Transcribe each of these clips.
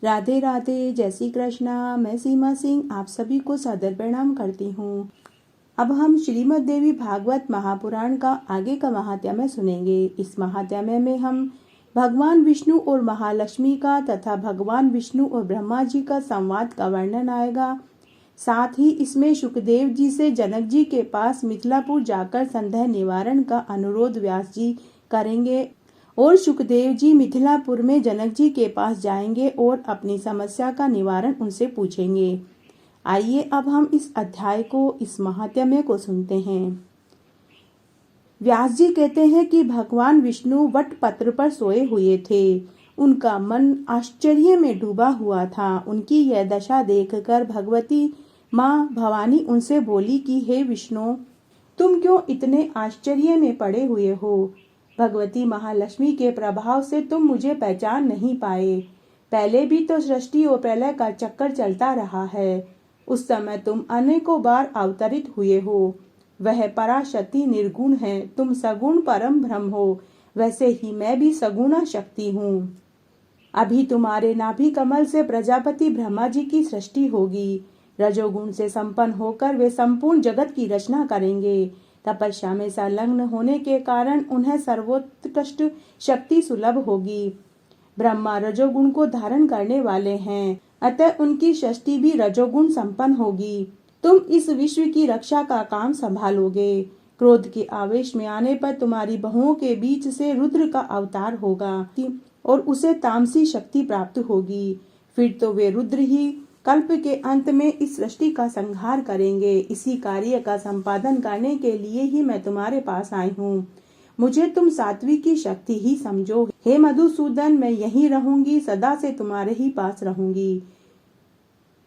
राधे राधे, जय श्री कृष्णा। मैं सीमा सिंह आप सभी को सादर प्रणाम करती हूँ। अब हम श्रीमद् देवी भागवत महापुराण का आगे का महात्म्य सुनेंगे। इस महात्म्य में हम भगवान विष्णु और महालक्ष्मी का तथा भगवान विष्णु और ब्रह्मा जी का संवाद का वर्णन आएगा। साथ ही इसमें सुखदेव जी से जनक जी के पास मिथिलापुर जाकर संदेह निवारण का अनुरोध व्यास जी करेंगे और सुखदेव जी मिथिलापुर में जनक जी के पास जाएंगे और अपनी समस्या का निवारण उनसे पूछेंगे। आइए अब हम इस अध्याय को, इस महात्म्य को सुनते हैं। व्यास जी कहते हैं कि भगवान विष्णु वट पत्र पर सोए हुए थे। उनका मन आश्चर्य में डूबा हुआ था। उनकी यह दशा देखकर भगवती माँ भवानी उनसे बोली कि हे विष्णु, तुम क्यों इतने आश्चर्य में पड़े हुए हो? भगवती महालक्ष्मी के प्रभाव से तुम मुझे पहचान नहीं पाए। पहले भी तो सृष्टि और प्रलय का चक्कर चलता रहा है। उस समय तुम अनेकों बार अवतरित हुए हो। वह पराशक्ति निर्गुण है, तुम सगुण परम ब्रह्म हो। वैसे ही मैं भी सगुणा शक्ति हूँ। अभी तुम्हारे नाभि कमल से प्रजापति ब्रह्मा जी की सृष्टि होगी। रजोगुण से संपन्न होकर वे संपूर्ण जगत की रचना करेंगे। तपस्या में संलग्न होने के कारण उन्हें सर्वोत्कृष्ट शक्ति सुलभ होगी। ब्रह्मा रजोगुण को धारण करने वाले हैं, अतः उनकी सृष्टि भी रजोगुण संपन्न होगी। तुम इस विश्व की रक्षा का काम संभालोगे। क्रोध के आवेश में आने पर तुम्हारी बहुओं के बीच से रुद्र का अवतार होगा और उसे तामसी शक्ति प्राप्त होगी। फिर तो वे रुद्र ही कल्प के अंत में इस सृष्टि का संहार करेंगे। इसी कार्य का संपादन करने के लिए ही मैं तुम्हारे पास आई हूँ। मुझे तुम सात्विक की शक्ति ही समझो। हे मधुसूदन, मैं यहीं रहूंगी, सदा से तुम्हारे ही पास रहूंगी।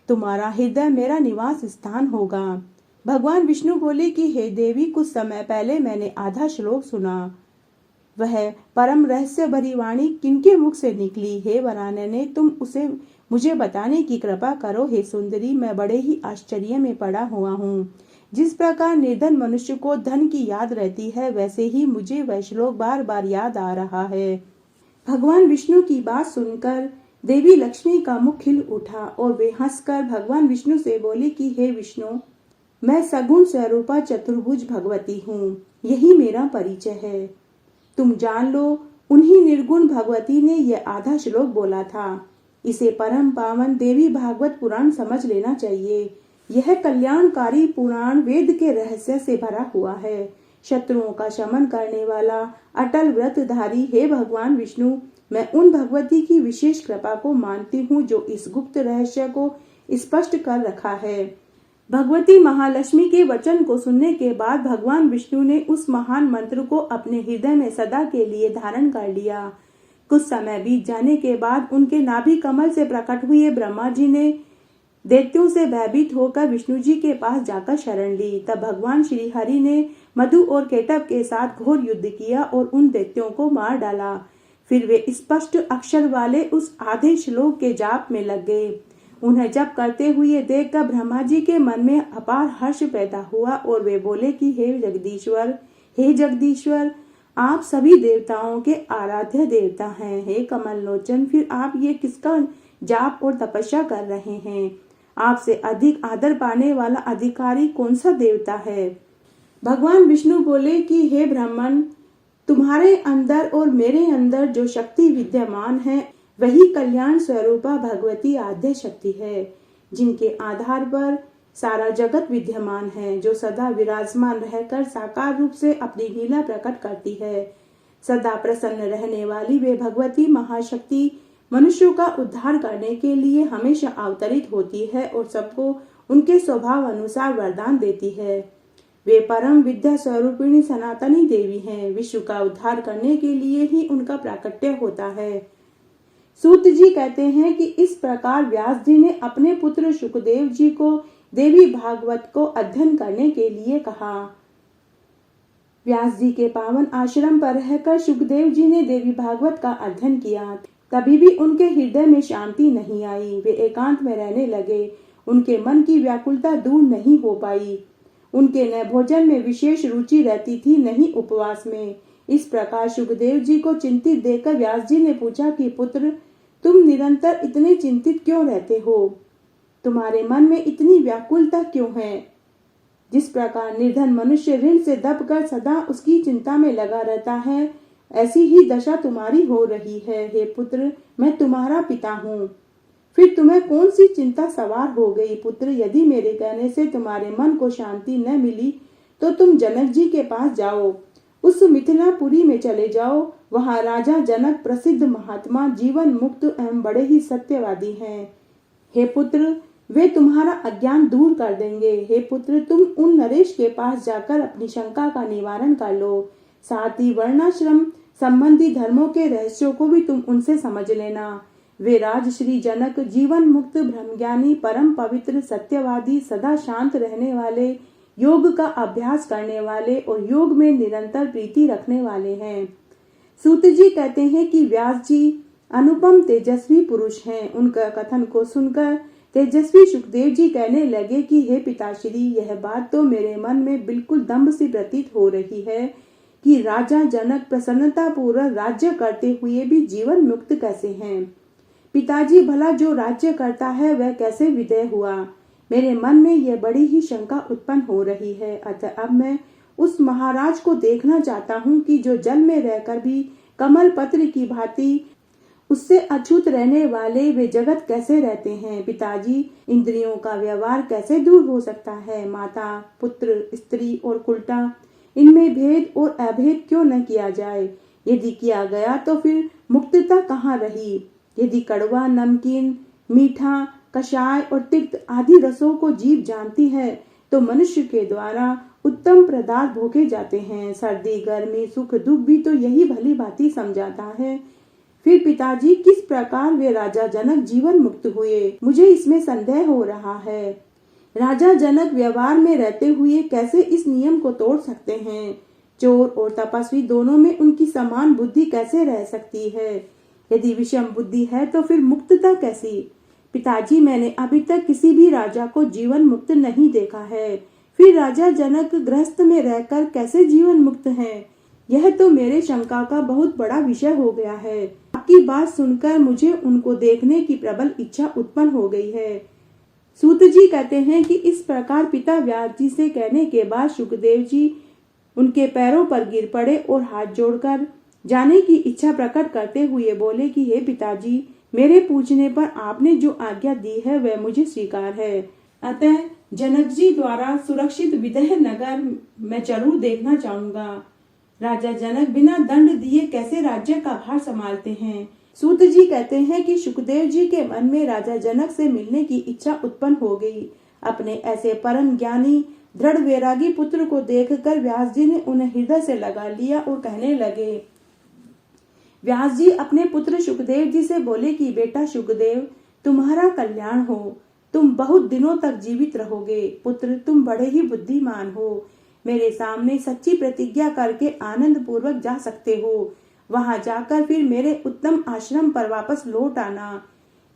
तुम्हारा हृदय मेरा निवास स्थान होगा। भगवान विष्णु बोले कि हे देवी, कुछ समय पहले मैंने आधा श्लोक सुना। वह परम रहस्य भरी वाणी किनके मुख से निकली? हे वरानने, तुम उसे मुझे बताने की कृपा करो। हे सुंदरी, मैं बड़े ही आश्चर्य में पड़ा हुआ हूँ। जिस प्रकार निर्धन मनुष्य को धन की याद रहती है, वैसे ही मुझे वह श्लोक बार बार याद आ रहा है। भगवान विष्णु की बात सुनकर देवी लक्ष्मी का मुख खिल उठा और वे हंसकर भगवान विष्णु से बोली कि हे विष्णु, मैं सगुण स्वरूपा चतुर्भुज भगवती हूँ। यही मेरा परिचय है। तुम जान लो, उन्हीं निर्गुण भगवती ने यह आधा श्लोक बोला था। इसे परम पावन देवी भागवत पुराण समझ लेना चाहिए। यह कल्याणकारी पुराण वेद के रहस्य से भरा हुआ है। शत्रुओं का शमन करने वाला अटल व्रतधारी हे भगवान विष्णु, मैं उन भगवती की विशेष कृपा को मानती हूँ जो इस गुप्त रहस्य को स्पष्ट कर रखा है। भगवती महालक्ष्मी के वचन को सुनने के बाद भगवान विष्णु ने उस महान मंत्र को अपने हृदय में सदा के लिए धारण कर लिया। कुछ समय बीत जाने के बाद उनके नाभि कमल से प्रकट हुए ब्रह्मा जी ने दैत्यों से भयभीत होकर विष्णु जी के पास जाकर शरण ली। तब भगवान श्री हरि ने मधु और केटव के साथ घोर युद्ध किया और उन दैत्यों को मार डाला। फिर वे स्पष्ट अक्षर वाले उस आधे श्लोक के जाप में लग गए। उन्हें जप करते हुए देखकर ब्रह्मा जी के मन में अपार हर्ष पैदा हुआ और वे बोले कि हे जगदीश्वर, आप सभी देवताओं के आराध्य देवता हैं। हे कमल लोचन, फिर आप ये किसका जाप और तपस्या कर रहे हैं? आपसे अधिक आदर पाने वाला अधिकारी कौन सा देवता है? भगवान विष्णु बोले कि हे ब्राह्मण, तुम्हारे अंदर और मेरे अंदर जो शक्ति विद्यमान है, वही कल्याण स्वरूपा भगवती आद्य शक्ति है, जिनके आधार पर सारा जगत विद्यमान है, जो सदा विराजमान रहकर साकार रूप से अपनी लीला प्रकट करती है। सदा प्रसन्न रहने वाली वे भगवती महाशक्ति मनुष्यों का उद्धार करने के लिए हमेशा अवतरित होती है और सबको उनके स्वभाव अनुसार वरदान देती है। वे परम विद्या स्वरूपिणी सनातनी देवी हैं। विश्व का उद्धार करने के लिए ही उनका प्राकट्य होता है। सूत जी कहते हैं कि इस प्रकार व्यास जी ने अपने पुत्र सुखदेव जी को देवी भागवत को अध्ययन करने के लिए कहा। व्यास जी के पावन आश्रम पर रहकर सुखदेव जी ने देवी भागवत का अध्ययन किया। तभी भी उनके हृदय में शांति नहीं आई। वे एकांत में रहने लगे। उनके मन की व्याकुलता दूर नहीं हो पाई। उनके न भोजन में विशेष रुचि रहती थी, न ही उपवास में। इस प्रकार सुखदेव जी को चिंतित देखकर व्यास जी ने पूछा कि पुत्र, तुम निरंतर इतने चिंतित क्यों रहते हो? तुम्हारे मन में इतनी व्याकुलता क्यों है? जिस प्रकार निर्धन मनुष्य ऋण से दबकर सदा उसकी चिंता में लगा रहता है, ऐसी ही दशा तुम्हारी हो रही है। हे पुत्र, मैं तुम्हारा पिता हूँ। फिर तुम्हें कौन सी चिंता सवार हो गई? पुत्र, यदि मेरे कहने से तुम्हारे मन को शांति न मिली तो तुम जनक जी के पास जाओ, उस मिथिलापुरी में चले जाओ। वहाँ राजा जनक प्रसिद्ध महात्मा, जीवन मुक्त एवं बड़े ही सत्यवादी हैं। हे पुत्र, वे तुम्हारा अज्ञान दूर कर देंगे। हे पुत्र, तुम उन नरेश के पास जाकर अपनी शंका का निवारण कर लो। साथ ही वर्णाश्रम संबंधी धर्मों के रहस्यों को भी तुम उनसे समझ लेना। वे राजश्री जनक जीवन मुक्त, ब्रह्मज्ञानी, परम पवित्र, सत्यवादी, सदा शांत रहने वाले, योग का अभ्यास करने वाले और योग में निरंतर प्रीति रखने वाले हैं। सूत जी कहते हैं कि व्यास जी अनुपम तेजस्वी पुरुष हैं। उनका कथन को सुनकर तेजस्वी सुखदेव जी कहने लगे कि हे पिताश्री, यह बात तो मेरे मन में बिल्कुल दम्भ सी प्रतीत हो रही है कि राजा जनक प्रसन्नता पूर्वक राज्य करते हुए भी जीवन मुक्त कैसे हैं। पिताजी, भला जो राज्य करता है वह कैसे विदेह हुआ? मेरे मन में यह बड़ी ही शंका उत्पन्न हो रही है। अतः अब मैं उस महाराज को देखना चाहता हूँ कि जो जल में रहकर भी कमल पत्र की भांति उससे अछूत रहने वाले, वे जगत कैसे रहते हैं? पिताजी, इंद्रियों का व्यवहार कैसे दूर हो सकता है? माता, पुत्र, स्त्री और उल्टा, इनमें भेद और अभेद क्यों न किया जाए? यदि किया गया तो फिर मुक्तता कहाँ रही? यदि कड़वा, नमकीन, मीठा, कषाय और तिक्त आदि रसों को जीभ जानती है तो मनुष्य के द्वारा उत्तम पदार्थ भोगे जाते हैं। सर्दी, गर्मी, सुख, दुख भी तो यही भली भांति समझाता है। फिर पिताजी, किस प्रकार वे राजा जनक जीवन मुक्त हुए? मुझे इसमें संदेह हो रहा है। राजा जनक व्यवहार में रहते हुए कैसे इस नियम को तोड़ सकते हैं? चोर और तपस्वी दोनों में उनकी समान बुद्धि कैसे रह सकती है? यदि विषम बुद्धि है तो फिर मुक्तता कैसी? पिताजी, मैंने अभी तक किसी भी राजा को जीवन मुक्त नहीं देखा है। फिर राजा जनक गृहस्थ में रहकर कैसे जीवन मुक्त हैं? यह तो मेरे शंका का बहुत बड़ा विषय हो गया है। आपकी बात सुनकर मुझे उनको देखने की प्रबल इच्छा उत्पन्न हो गई है। सूत जी कहते हैं कि इस प्रकार पिता व्यास जी से कहने के बाद सुखदेव जी उनके पैरों पर गिर पड़े और हाथ जोड़कर जाने की इच्छा प्रकट करते हुए बोले कि हे पिताजी, मेरे पूछने पर आपने जो आज्ञा दी है वह मुझे स्वीकार है। अतः जनक जी द्वारा सुरक्षित विदेह नगर मैं जरूर देखना चाहूंगा। राजा जनक बिना दंड दिए कैसे राज्य का भार संभालते हैं? सूत जी कहते हैं कि सुखदेव जी के मन में राजा जनक से मिलने की इच्छा उत्पन्न हो गई। अपने ऐसे परम ज्ञानी, दृढ़ वैरागी पुत्र को देखकर व्यास जी ने उन्हें हृदय से लगा लिया और कहने लगे। व्यास जी अपने पुत्र सुखदेव जी से बोले कि बेटा सुखदेव, तुम्हारा कल्याण हो, तुम बहुत दिनों तक जीवित रहोगे। पुत्र, तुम बड़े ही बुद्धिमान हो। मेरे सामने सच्ची प्रतिज्ञा करके आनंद पूर्वक जा सकते हो। वहां जाकर फिर मेरे उत्तम आश्रम पर वापस लौट आना।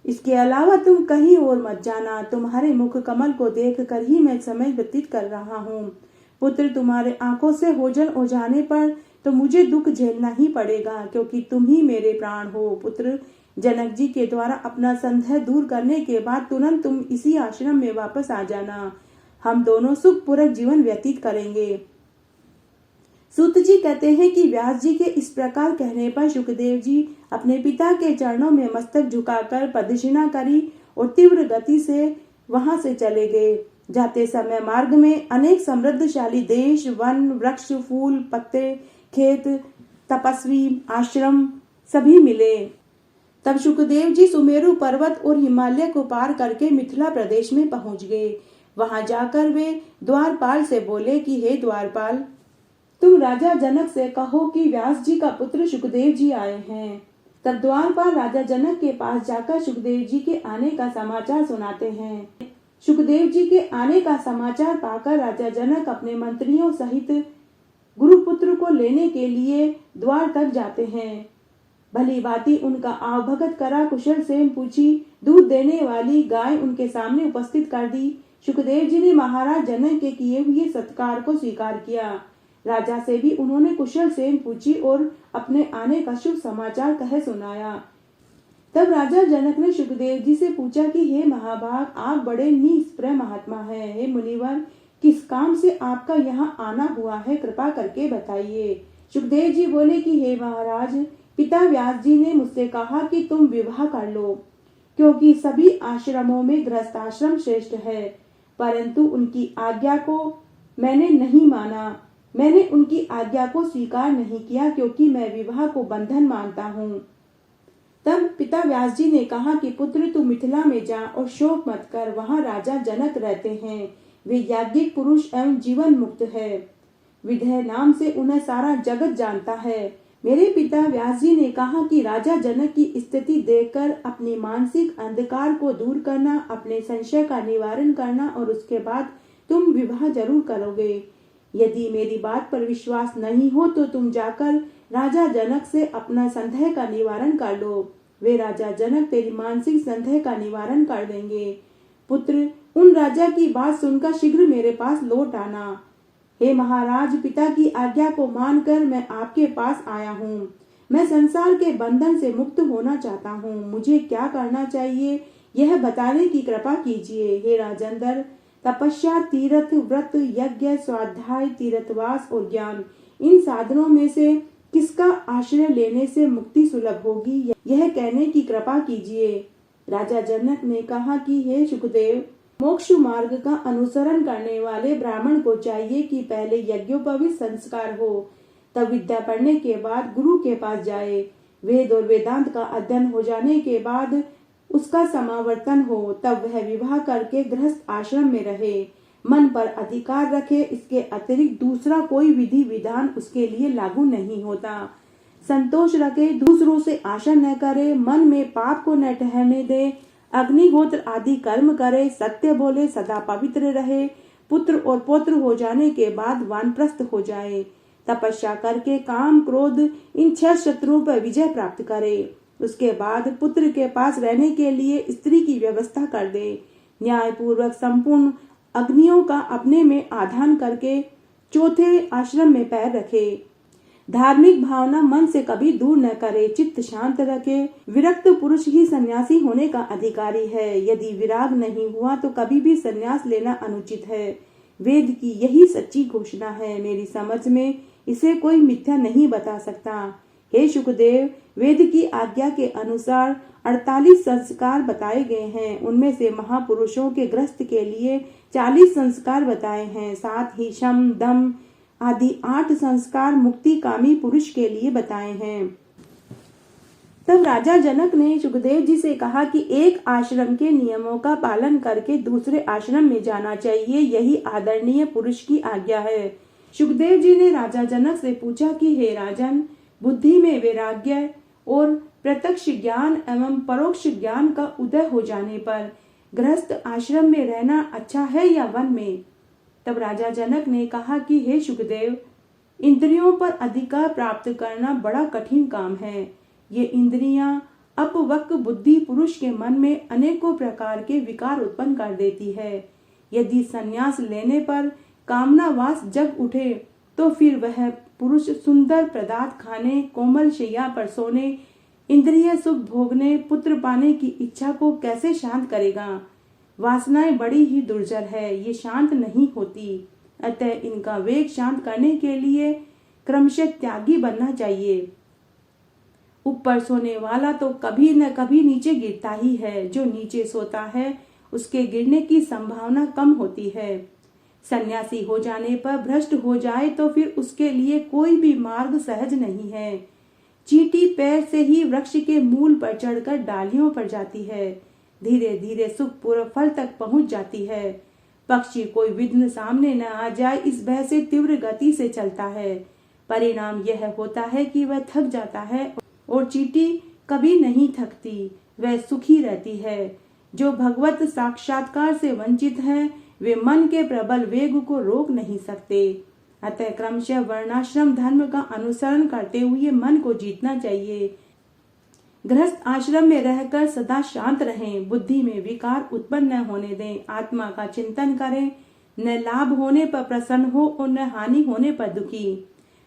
इसके अलावा तुम कहीं और मत जाना। तुम्हारे मुख कमल को देख कर ही मैं समय व्यतीत कर रहा हूँ। पुत्र, तुम्हारे आंखों से ओझल हो जाने पर तो मुझे दुख झेलना ही पड़ेगा, क्योंकि तुम ही मेरे प्राण हो। पुत्र, जनक जी के द्वारा अपना संदेह दूर करने के बाद तुरंत तुम इसी आश्रम में वापस आ जाना। हम दोनों सुखपूर्वक जीवन व्यतीत करेंगे। सूत जी कहते हैं कि व्यास जी के इस प्रकार कहने पर सुखदेव जी अपने पिता के चरणों में मस्तक झुकाकर प्रदक्षिणा करी और तीव्र गति से वहां से चले गए। जाते समय मार्ग में अनेक समृद्धशाली देश, वन, वृक्ष, फूल, पत्ते, खेत, तपस्वी, आश्रम सभी मिले। तब सुखदेव जी सुमेरु पर्वत और हिमालय को पार करके मिथिला प्रदेश में पहुंच गए। वहां जाकर वे द्वारपाल से बोले कि हे द्वारपाल, तुम राजा जनक से कहो कि व्यास जी का पुत्र सुखदेव जी आए हैं। तब द्वारपाल राजा जनक के पास जाकर सुखदेव जी के आने का समाचार सुनाते हैं। सुखदेव जी के आने का समाचार पाकर राजा जनक अपने मंत्रियों सहित गुरुपुत्र को लेने के लिए द्वार तक जाते हैं। भली भांति उनका आवभगत करा, कुशल से पूछी, दूध देने वाली गाय उनके सामने उपस्थित कर दी। सुखदेव जी ने महाराज जनक के किए हुए सत्कार को स्वीकार किया। राजा से भी उन्होंने कुशल से पूछी और अपने आने का शुभ समाचार कह सुनाया। तब राजा जनक ने सुखदेव जी से पूछा कि हे महाभाग, आप बड़े निष्प्रय महात्मा हैं। हे मुनिवर, किस काम से आपका यहाँ आना हुआ है, कृपा करके बताइए। सुखदेव जी बोले कि हे महाराज, पिता व्यास जी ने मुझसे कहा कि तुम विवाह कर लो, क्योंकि सभी आश्रमों में गृहस्थाश्रम श्रेष्ठ है। परंतु उनकी आज्ञा को मैंने नहीं माना। मैंने उनकी आज्ञा को स्वीकार नहीं किया, क्योंकि मैं विवाह को बंधन मानता हूँ। तब पिता व्यास जी ने कहा कि पुत्र, तू मिथिला में जा और शोक मत कर। वहाँ राजा जनक रहते हैं। वे याज्ञिक पुरुष एवं जीवन मुक्त है। विधेय नाम से उन्हें सारा जगत जानता है। मेरे पिता व्यास जी ने कहा कि राजा जनक की स्थिति देखकर अपनी मानसिक अंधकार को दूर करना, अपने संशय का निवारण करना और उसके बाद तुम विवाह जरूर करोगे। यदि मेरी बात पर विश्वास नहीं हो तो तुम जाकर राजा जनक से अपना संदेह का निवारण कर लो। वे राजा जनक तेरी मानसिक संदेह का निवारण कर देंगे। पुत्र, उन राजा की बात सुनकर शीघ्र मेरे पास लौट आना। हे महाराज, पिता की आज्ञा को मानकर मैं आपके पास आया हूँ। मैं संसार के बंधन से मुक्त होना चाहता हूँ। मुझे क्या करना चाहिए, यह बताने की कृपा कीजिए। हे राजेंद्र, तपस्या, तीर्थ, व्रत, यज्ञ, स्वाध्याय, तीर्थवास और ज्ञान, इन साधनों में से किसका आश्रय लेने से मुक्ति सुलभ होगी, यह कहने की कृपा कीजिए। राजा जनक ने कहा कि हे सुखदेव, मोक्ष मार्ग का अनुसरण करने वाले ब्राह्मण को चाहिए कि पहले यज्ञोपवीत संस्कार हो, तब विद्या पढ़ने के बाद गुरु के पास जाए। वेद और वेदांत का अध्ययन हो जाने के बाद उसका समावर्तन हो, तब वह विवाह करके गृहस्थ आश्रम में रहे। मन पर अधिकार रखे, इसके अतिरिक्त दूसरा कोई विधि विधान उसके लिए लागू नहीं होता। संतोष रखे, दूसरों से आशा न करे, मन में पाप को न ठहरने दे, अग्निहोत्र आदि कर्म करे, सत्य बोले, सदा पवित्र रहे, पुत्र और पौत्र हो जाने के बाद वानप्रस्थ हो जाए, तपस्या करके काम, क्रोध, इन 6 शत्रुओं पर विजय प्राप्त करे। उसके बाद पुत्र के पास रहने के लिए स्त्री की व्यवस्था कर दे। न्याय पूर्वक संपूर्ण अग्नियों का अपने में आधान करके चौथे आश्रम में पैर रखे। धार्मिक भावना मन से कभी दूर न करे, चित्त शांत रखे। विरक्त पुरुष ही सन्यासी होने का अधिकारी है। यदि विराग नहीं हुआ तो कभी भी सन्यास लेना अनुचित है। वेद की यही सच्ची घोषणा है। मेरी समझ में इसे कोई मिथ्या नहीं बता सकता। हे सुखदेव, वेद की आज्ञा के अनुसार 48 संस्कार बताए गए हैं। उनमें से महापुरुषों के गृहस्थ के लिए 40 संस्कार बताए हैं। साथ ही शम, दम आदि 8 संस्कार मुक्ति कामी पुरुष के लिए बताए हैं। तब राजा जनक ने सुखदेव जी से कहा कि एक आश्रम के नियमों का पालन करके दूसरे आश्रम में जाना चाहिए, यही आदरणीय पुरुष की आज्ञा है। सुखदेव जी ने राजा जनक से पूछा कि हे राजन, बुद्धि में वैराग्य और प्रत्यक्ष ज्ञान एवं परोक्ष ज्ञान का उदय हो जाने पर गृहस्थ आश्रम में रहना अच्छा है या वन में? तब राजा जनक ने कहा कि हे सुखदेव, इंद्रियों पर अधिकार प्राप्त करना बड़ा कठिन काम है। ये इंद्रियां अपवक बुद्धि पुरुष के मन में अनेकों प्रकार के विकार उत्पन्न कर देती है। यदि संन्यास लेने पर कामनावास जग उठे तो फिर वह पुरुष सुंदर पदार्थ खाने, कोमल शैया पर सोने, इंद्रिय सुख भोगने, पुत्र पाने की इच्छा को कैसे शांत करेगा? वासनाएं बड़ी ही दुर्जर है, ये शांत नहीं होती। अतः इनका वेग शांत करने के लिए क्रमशः त्यागी बनना चाहिए। ऊपर सोने वाला तो कभी न कभी नीचे गिरता ही है। जो नीचे सोता है उसके गिरने की संभावना कम होती है। सन्यासी हो जाने पर भ्रष्ट हो जाए तो फिर उसके लिए कोई भी मार्ग सहज नहीं है। चींटी पैर से ही वृक्ष के मूल पर चढ़कर डालियों पर जाती है, धीरे धीरे सुखपूर्व फल तक पहुंच जाती है। पक्षी कोई विघ्न सामने न आ जाए इस भय से तीव्र गति से चलता है। परिणाम यह होता है कि वह थक जाता है और चींटी कभी नहीं थकती, वह सुखी रहती है। जो भगवत साक्षात्कार से वंचित है वे मन के प्रबल वेग को रोक नहीं सकते। अतः क्रमशः वर्णाश्रम धर्म का अनुसरण करते हुए मन को जीतना चाहिए। गृहस्थ आश्रम में रहकर सदा शांत रहें, बुद्धि में विकार उत्पन्न न होने दें, आत्मा का चिंतन करें, न लाभ होने पर प्रसन्न हो और न हानि होने पर दुखी।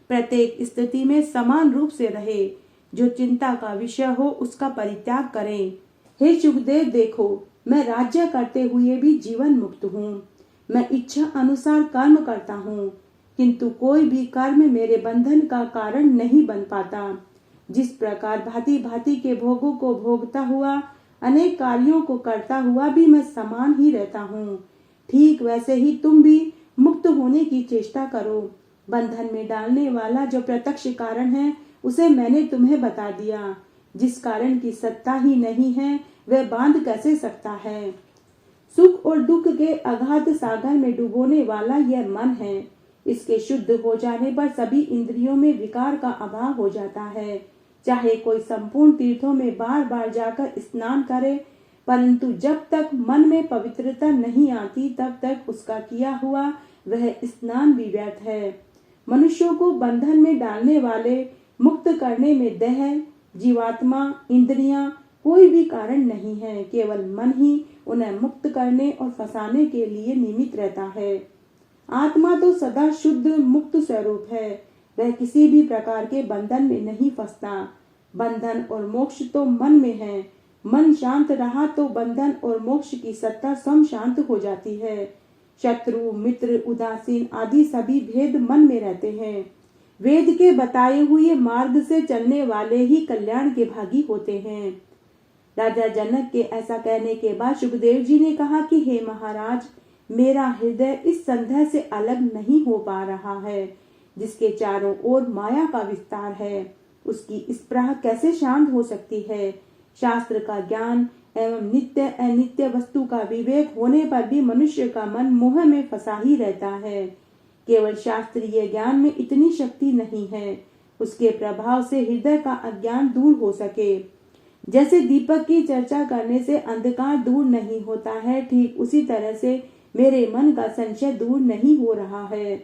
प्रत्येक स्थिति में समान रूप से रहे, जो चिंता का विषय हो उसका परित्याग करें। हे सुखदेव, देखो, मैं राज्य करते हुए भी जीवन मुक्त हूँ। मैं इच्छा अनुसार कर्म करता हूँ, किंतु कोई भी कर्म मेरे बंधन का कारण नहीं बन पाता। जिस प्रकार भांति भांति के भोगों को भोगता हुआ, अनेक कार्यों को करता हुआ भी मैं समान ही रहता हूँ, ठीक वैसे ही तुम भी मुक्त होने की चेष्टा करो। बंधन में डालने वाला जो प्रत्यक्ष कारण है उसे मैंने तुम्हें बता दिया। जिस कारण की सत्ता ही नहीं है वह बांध कैसे सकता है। सुख और दुख के अगाध सागर में डुबोने वाला यह मन है। इसके शुद्ध हो जाने पर सभी इंद्रियों में विकार का अभाव हो जाता है। चाहे कोई संपूर्ण तीर्थों में बार बार जाकर स्नान करे, परंतु जब तक मन में पवित्रता नहीं आती तब तक उसका किया हुआ वह स्नान भी व्यर्थ है। मनुष्यों को बंधन में डालने वाले, मुक्त करने में देह, जीवात्मा, इंद्रियां कोई भी कारण नहीं है। केवल मन ही उन्हें मुक्त करने और फंसाने के लिए निमित्त रहता है। आत्मा तो सदा शुद्ध मुक्त स्वरूप है। वह किसी भी प्रकार के बंधन में नहीं फंसता। बंधन और मोक्ष तो मन में है। मन शांत रहा तो बंधन और मोक्ष की सत्ता स्वयं शांत हो जाती है। शत्रु, मित्र, उदासीन आदि सभी भेद मन में रहते हैं। वेद के बताए हुए मार्ग से चलने वाले ही कल्याण के भागी होते हैं। राजा जनक के ऐसा कहने के बाद सुखदेव जी ने कहा कि हे महाराज, मेरा हृदय इस संदेह से अलग नहीं हो पा रहा है। जिसके चारों ओर माया का विस्तार है, उसकी स्पृहा कैसे शांत हो सकती है। शास्त्र का ज्ञान एवं नित्य अनित्य वस्तु का विवेक होने पर भी मनुष्य का मन मोह में फंसा ही रहता है। केवल शास्त्रीय ज्ञान में इतनी शक्ति नहीं है उसके प्रभाव से हृदय का अज्ञान दूर हो सके। जैसे दीपक की चर्चा करने से अंधकार दूर नहीं होता है, ठीक उसी तरह से मेरे मन का संशय दूर नहीं हो रहा है।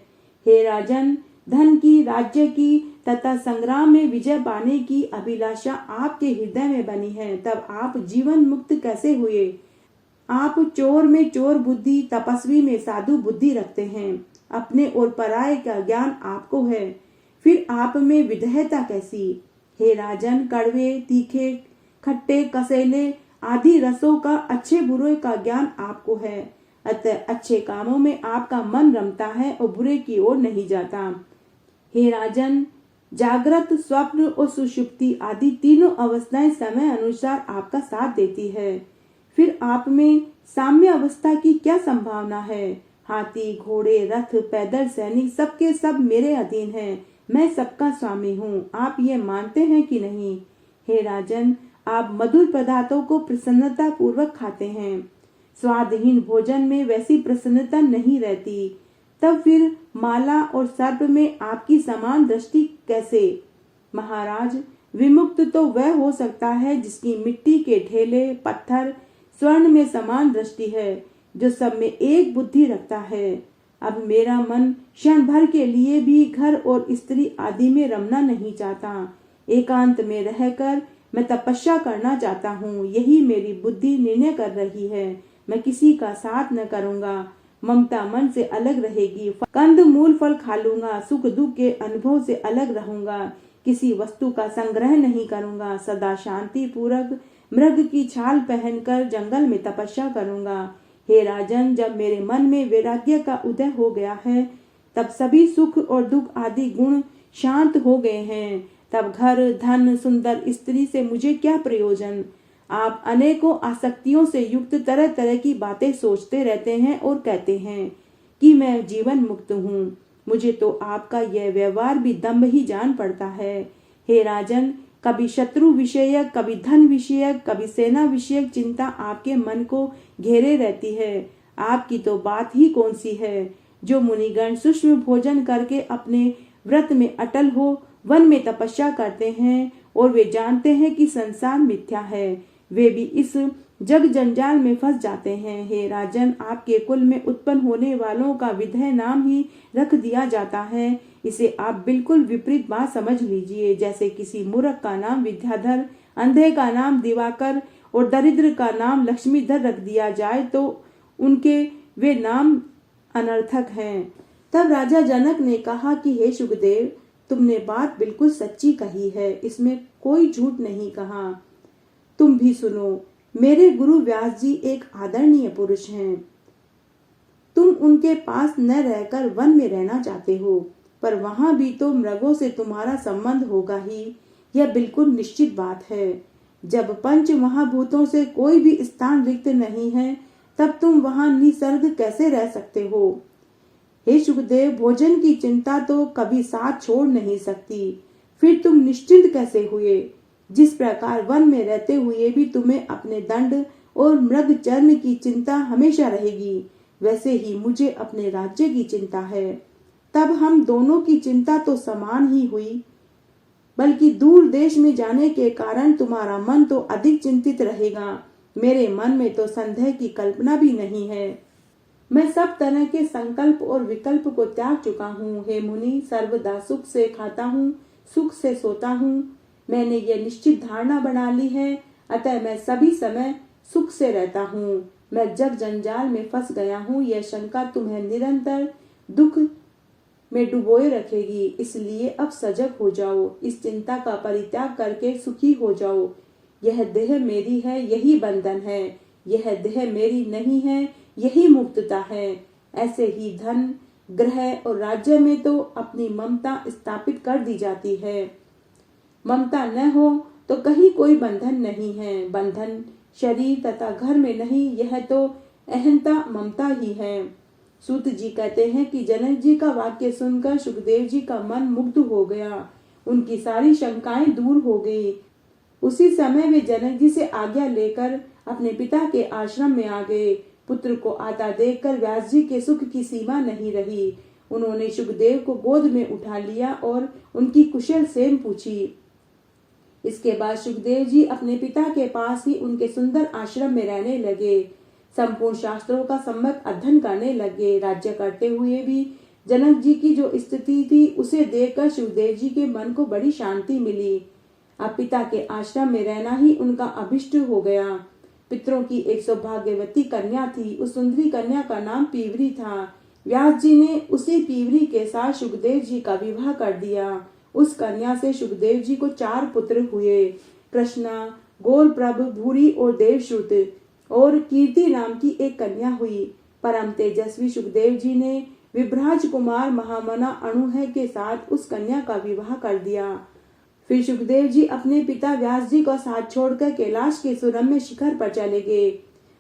हे राजन, धन की, राज्य की तथा संग्राम में विजय पाने की अभिलाषा आपके हृदय में बनी है, तब आप जीवन मुक्त कैसे हुए। आप चोर में चोर बुद्धि, तपस्वी में साधु बुद्धि रखते हैं। अपने और पराये का ज्ञान आपको है, फिर आप में विधेयता कैसी। हे राजन, कड़वे, तीखे, खट्टे, कसेले आदि रसों का, अच्छे बुरे का ज्ञान आपको है। अतः अच्छे कामों में आपका मन रमता है और बुरे की ओर नहीं जाता। हे राजन, जागृत, स्वप्न और सुषुप्ति आदि तीनों अवस्थाएं समय अनुसार आपका साथ देती है। फिर आप में साम्य अवस्था की क्या संभावना है। हाथी, घोड़े, रथ, पैदल सैनिक सबके सब मेरे अधीन हैं। मैं सबका स्वामी हूँ। आप ये मानते हैं कि नहीं। हे राजन, आप मधुर पदार्थों को प्रसन्नता पूर्वक खाते हैं। स्वादहीन भोजन में वैसी प्रसन्नता नहीं रहती। तब फिर माला और सर्प में आपकी समान दृष्टि कैसे। महाराज, विमुक्त तो वह हो सकता है जिसकी मिट्टी के ढेले, पत्थर, स्वर्ण में समान दृष्टि है, जो सब में एक बुद्धि रखता है। अब मेरा मन क्षण भर के लिए भी घर और स्त्री आदि में रमना नहीं चाहता। एकांत में रहकर मैं तपस्या करना चाहता हूँ। यही मेरी बुद्धि निर्णय कर रही है। मैं किसी का साथ न करूँगा। ममता मन से अलग रहेगी। कंद मूल फल खा लूंगा। सुख दुख के अनुभव से अलग रहूंगा। किसी वस्तु का संग्रह नहीं करूंगा। सदा शांति पूर्वक मृग की छाल पहनकर जंगल में तपस्या करूंगा। हे राजन, जब मेरे मन में वैराग्य का उदय हो गया है, तब सभी सुख और दुख आदि गुण शांत हो गए हैं। तब घर, धन, सुंदर स्त्री से मुझे क्या प्रयोजन। आप अनेकों आसक्तियों से युक्त तरह तरह की बातें सोचते रहते हैं और कहते हैं कि मैं जीवन मुक्त हूँ। मुझे तो आपका यह व्यवहार भी दम्भ ही जान पड़ता है। हे राजन, कभी शत्रु विषयक, कभी धन विषयक, कभी सेना विषयक चिंता आपके मन को घेरे रहती है। आपकी तो बात ही कौन सी है। जो मुनिगण सूक्ष्म भोजन करके अपने व्रत में अटल हो, वन में तपस्या करते हैं और वे जानते हैं कि संसार मिथ्या है, वे भी इस जग जंजाल में फंस जाते हैं। हे राजन, आपके कुल में उत्पन्न होने वालों का विधेय नाम ही रख दिया जाता है। इसे आप बिल्कुल विपरीत बात समझ लीजिए। जैसे किसी मूर्ख का नाम विद्याधर, अंधे का नाम दिवाकर और दरिद्र का नाम लक्ष्मीधर रख दिया जाए तो उनके वे नाम अनर्थक हैं। तब राजा जनक ने कहा कि हे सुखदेव, तुमने बात बिल्कुल सच्ची कही है, इसमें कोई झूठ नहीं कहा। तुम भी सुनो, मेरे गुरु व्यास जी एक आदरणीय पुरुष हैं। तुम उनके पास न रहकर वन में रहना चाहते हो, पर वहां भी तो मृगों से तुम्हारा संबंध होगा ही, यह बिल्कुल निश्चित बात है। जब पंच महाभूतों से कोई भी स्थान रिक्त नहीं है, तब तुम वहां निसर्ग कैसे रह सकते हो? हे सुखदेव, भोजन की चिंता तो कभी साथ छोड़ नहीं सकती, फिर तुम निश्चिंत कैसे हुए? जिस प्रकार वन में रहते हुए भी तुम्हें अपने दंड और मृग चर्म की चिंता हमेशा रहेगी, वैसे ही मुझे अपने राज्य की चिंता है। तब हम दोनों की चिंता तो समान ही हुई, बल्कि दूर देश में जाने के कारण तुम्हारा मन तो अधिक चिंतित रहेगा। मेरे मन में तो संदेह की कल्पना भी नहीं है। मैं सब तरह के संकल्प और विकल्प को त्याग चुका हूँ। हे मुनि, सर्वदा सुख से खाता हूँ, सुख से सोता हूँ। मैंने ये निश्चित धारणा बना ली है, अतः मैं सभी समय सुख से रहता हूँ। मैं जग जंजाल में फंस गया हूँ, यह शंका तुम्हें निरंतर दुख में डुबोए रखेगी। इसलिए अब सजग हो जाओ, इस चिंता का परित्याग करके सुखी हो जाओ। यह देह मेरी है, यही बंधन है। यह देह मेरी नहीं है, यही मुक्तता है। ऐसे ही धन, ग्रह और राज्य में तो अपनी ममता स्थापित कर दी जाती है। ममता न हो तो कहीं कोई बंधन नहीं है। बंधन शरीर तथा घर में नहीं, यह तो अहंता ममता ही है। सूत जी कहते हैं कि जनक जी का वाक्य सुनकर सुखदेव जी का मन मुग्ध हो गया, उनकी सारी शंकाएं दूर हो गई। उसी समय वे जनक जी से आज्ञा लेकर अपने पिता के आश्रम में आ गए। पुत्र को आता देखकर व्यास जी के सुख की सीमा नहीं रही। उन्होंने सुखदेव को गोद में उठा लिया और उनकी कुशल सेम पूछी। इसके बाद सुखदेव जी अपने पिता के पास ही उनके सुंदर आश्रम में रहने लगे। संपूर्ण शास्त्रों का सम्यक अध्ययन करने लगे। राज्य करते हुए भी जनक जी की जो स्थिति थी, उसे देखकर सुखदेव जी के मन को बड़ी शांति मिली। अब पिता के आश्रम में रहना ही उनका अभिष्ट हो गया। पितरों की एक सौभाग्यवती कन्या थी। उस सुंदरी कन्या का नाम पीवरी था। व्यास जी ने उसी पीवरी के साथ सुखदेव जी का विवाह कर दिया। उस कन्या से सुखदेव जी को 4 पुत्र हुए। कृष्णा, गौरप्रभ, भूरी और देवश्रुत, और कीर्ति नाम की एक कन्या हुई। परम तेजस्वी सुखदेव जी ने विभ्राज कुमार महामना अणुह के साथ उस कन्या का विवाह कर दिया। फिर सुखदेव जी अपने पिता व्यास जी का साथ छोड़कर कैलाश के सुरम्य शिखर पर चले गए।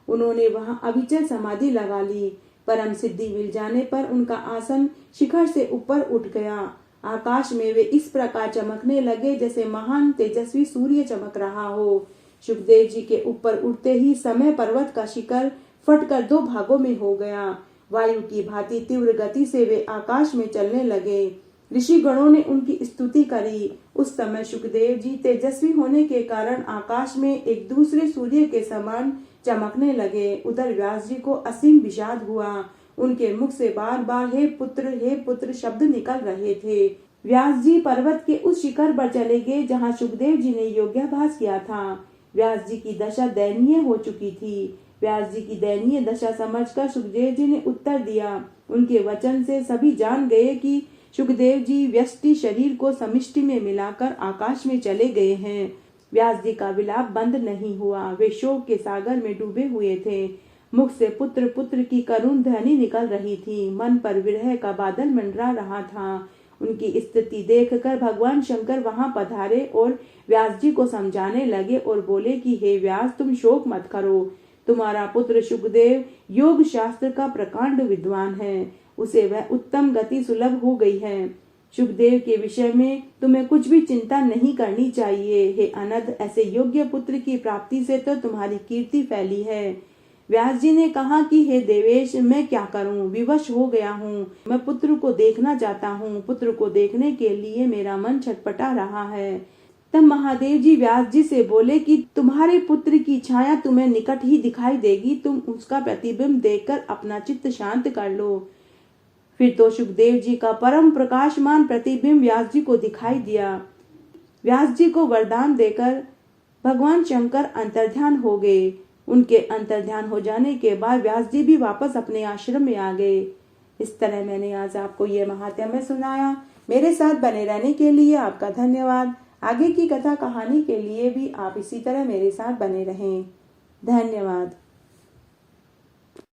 उन्होंने वहां अविचल समाधि लगा ली। परम सिद्धि मिल जाने पर उनका आसन शिखर से ऊपर उठ गया। आकाश में वे इस प्रकार चमकने लगे जैसे महान तेजस्वी सूर्य चमक रहा हो। सुखदेव जी के ऊपर उठते ही समय पर्वत का शिखर फटकर 2 भागों में हो गया। वायु की भांति तीव्र गति से वे आकाश में चलने लगे। ऋषि गणों ने उनकी स्तुति करी। उस समय सुखदेव जी तेजस्वी होने के कारण आकाश में एक दूसरे सूर्य के समान चमकने लगे। उधर व्यास जी को असीम विषाद हुआ। उनके मुख से बार बार हे पुत्र शब्द निकल रहे थे। व्यास जी पर्वत के उस शिखर पर चले गए जहाँ सुखदेव जी ने योगाभ्यास किया था। व्यास जी की दशा दयनीय हो चुकी थी। व्यास जी की दयनीय दशा समझकर सुखदेव जी ने उत्तर दिया। उनके वचन से सभी जान गए कि सुखदेव जी व्यष्टि शरीर को समिष्टि में मिलाकर आकाश में चले गए हैं। व्यास जी का विलाप बंद नहीं हुआ। वे शोक के सागर में डूबे हुए थे। मुख से पुत्र पुत्र की करुण ध्वनि निकल रही थी। मन पर विरह का बादल मंडरा रहा था। उनकी स्थिति देखकर भगवान शंकर वहां पधारे और व्यास जी को समझाने लगे और बोले कि हे व्यास, तुम शोक मत करो। तुम्हारा पुत्र सुखदेव योग शास्त्र का प्रकांड विद्वान है। उसे वह उत्तम गति सुलभ हो गई है। सुखदेव के विषय में तुम्हें कुछ भी चिंता नहीं करनी चाहिए। हे अनध, ऐसे योग्य पुत्र की प्राप्ति से तो तुम्हारी कीर्ति फैली है। व्यास जी ने कहा कि हे देवेश, मैं क्या करूं, विवश हो गया हूं। मैं पुत्र को देखना चाहता हूं। पुत्र को देखने के लिए मेरा मन छटपटा रहा है। तब महादेव जी व्यास जी से बोले कि तुम्हारे पुत्र की छाया तुम्हें निकट ही दिखाई देगी। तुम उसका प्रतिबिंब देखकर अपना चित्त शांत कर लो। फिर तो सुखदेव जी का परम प्रकाशमान प्रतिबिंब व्यास जी को दिखाई दिया। व्यास जी को वरदान देकर भगवान शंकर अंतर्ध्यान हो गए। उनके अंतर्ध्यान हो जाने के बाद व्यास जी भी वापस अपने आश्रम में आ गए। इस तरह मैंने आज आपको ये महात्म्य सुनाया। मेरे साथ बने रहने के लिए आपका धन्यवाद। आगे की कथा कहानी के लिए भी आप इसी तरह मेरे साथ बने रहें। धन्यवाद।